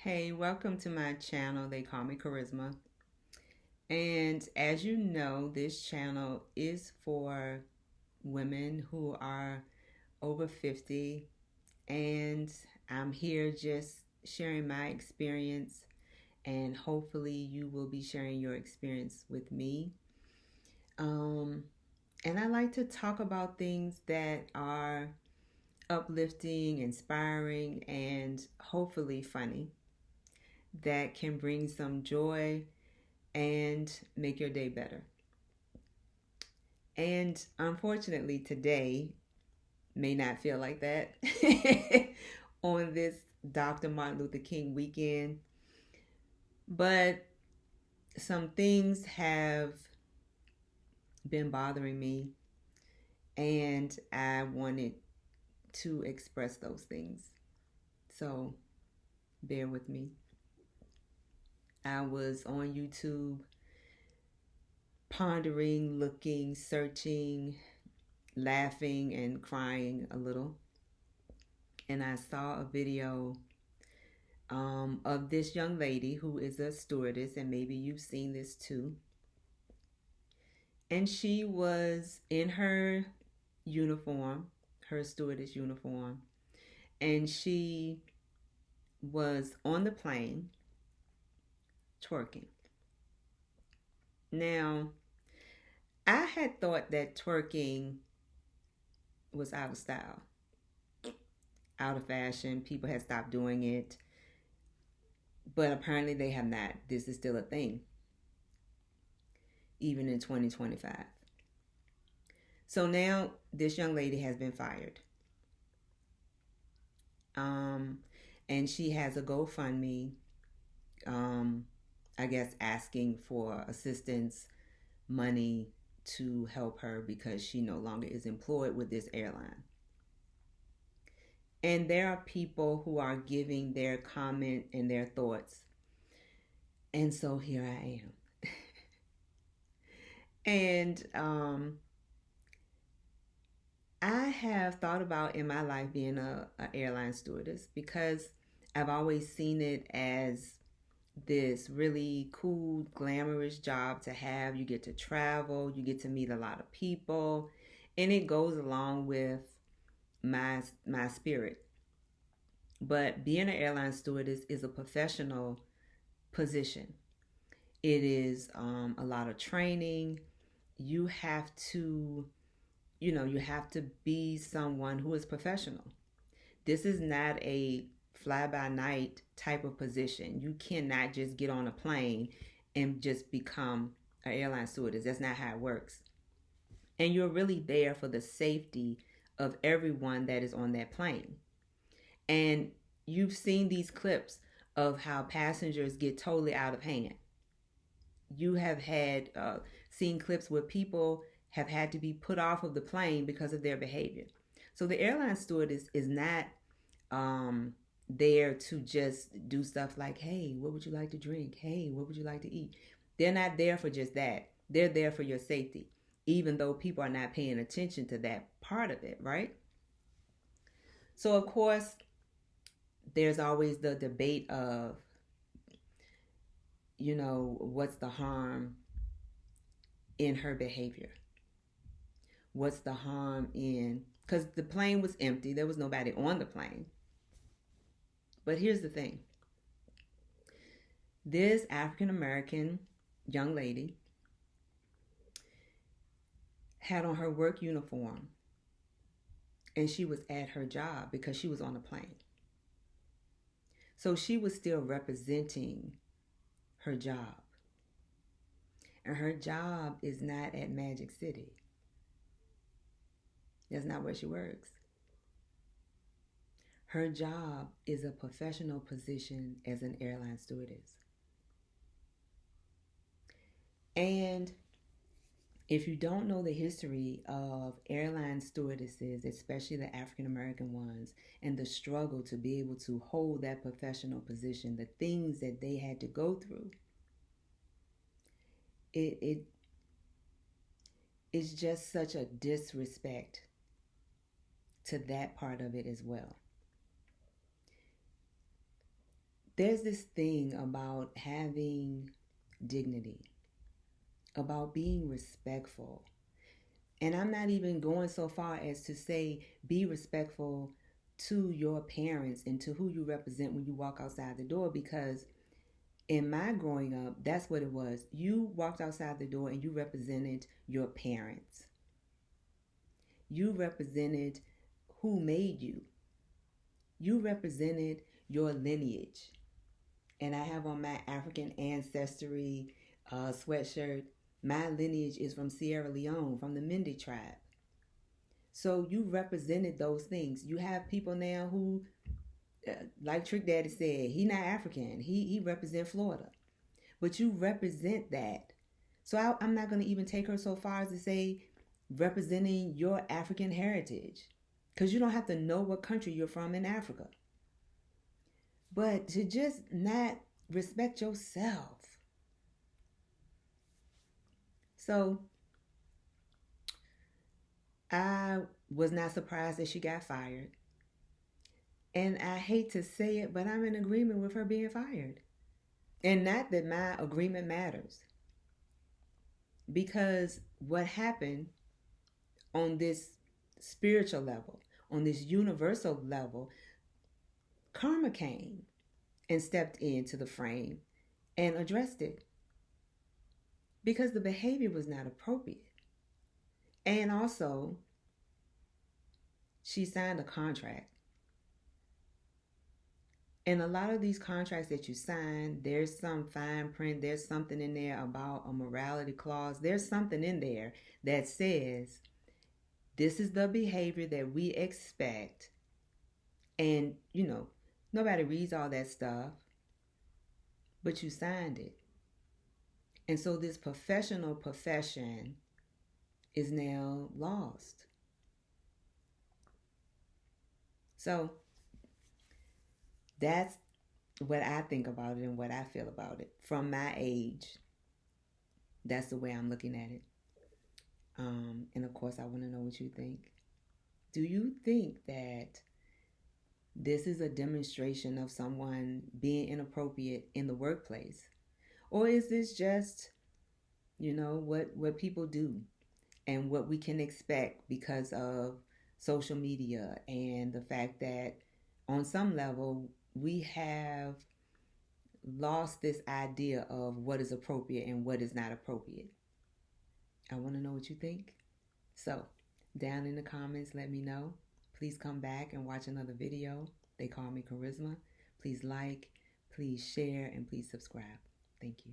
Hey, welcome to my channel. They call me Charisma. And as you know, this channel is for women who are over 50. And I'm here just sharing my experience. And hopefully, you will be sharing your experience with me. Um, and I like to talk about things that are uplifting, inspiring, and hopefully funny that can bring some joy and make your day better. And unfortunately, today may not feel like that on this Dr. Martin Luther King weekend. But some things have been bothering me, and I wanted to express those things. So bear with me. I was on YouTube pondering, looking, searching, laughing, and crying a little. And I saw a video of this young lady who is a stewardess, and maybe you've seen this too. And she was in her uniform, her stewardess uniform, and she was on the plane twerking. Now, I had thought that twerking was out of style, out of fashion. People had stopped doing it, but apparently they have not. This is still a thing, even in 2025. So now this young lady has been fired. And she has a GoFundMe, I guess, asking for assistance, money to help her because she no longer is employed with this airline. And there are people who are giving their comment and their thoughts. And so here I am. And I have thought about in my life being a airline stewardess because I've always seen it as this really cool, glamorous job to have. You get to travel, you get to meet a lot of people, and it goes along with my spirit. But being an airline stewardess is a professional position. It is a lot of training. You have to you have to be someone who is professional. This is not a fly by night type of position. You cannot just get on a plane and just become an airline stewardess. That's not how it works. And you're really there for the safety of everyone that is on that plane. And you've seen these clips of how passengers get totally out of hand. You have had seen clips where people have had to be put off of the plane because of their behavior. So the airline stewardess is not there to just do stuff like, hey, what would you like to drink? Hey, what would you like to eat? They're not there for just that. They're there for your safety, even though people are not paying attention to that part of it, right? So, of course, there's always the debate of, what's the harm in her behavior? What's the harm in, because the plane was empty, there was nobody on the plane. But here's the thing. This African American young lady had on her work uniform, and she was at her job because she was on a plane. So she was still representing her job. And her job is not at Magic City. That's not where she works. Her job is a professional position as an airline stewardess. And if you don't know the history of airline stewardesses, especially the African American ones, and the struggle to be able to hold that professional position, the things that they had to go through, it's just such a disrespect to that part of it as well. there's this thing about having dignity, about being respectful. And I'm not even going so far as to say be respectful to your parents and to who you represent when you walk outside the door, because in my growing up, that's what it was. You walked outside the door and you represented your parents. You represented who made you. You represented your lineage. And I have on my African ancestry sweatshirt. My lineage is from Sierra Leone, from the Mende tribe. So you represented those things. You have people now who, like Trick Daddy said, he not African. He represent Florida. But you represent that. So I'm not going to even take her so far as to say representing your African heritage, because you don't have to know what country you're from in Africa. But to just not respect yourself. So I was not surprised that she got fired. And I hate to say it, but I'm in agreement with her being fired. And not that my agreement matters. Because what happened on this spiritual level, on this universal level, karma came and stepped into the frame and addressed it. Because the behavior was not appropriate. And also, she signed a contract. And a lot of these contracts that you sign, there's some fine print, there's something in there about a morality clause. There's something in there that says, this is the behavior that we expect. And, nobody reads all that stuff, but you signed it. And so this professional profession is now lost. So that's what I think about it and what I feel about it. From my age, that's the way I'm looking at it. And of course, I want to know what you think. Do you think that this is a demonstration of someone being inappropriate in the workplace? Or is this just, what people do and what we can expect because of social media and the fact that on some level we have lost this idea of what is appropriate and what is not appropriate? I want to know what you think. So down in the comments, let me know. Please come back and watch another video. They call me Charisma. Please like, please share, and please subscribe. Thank you.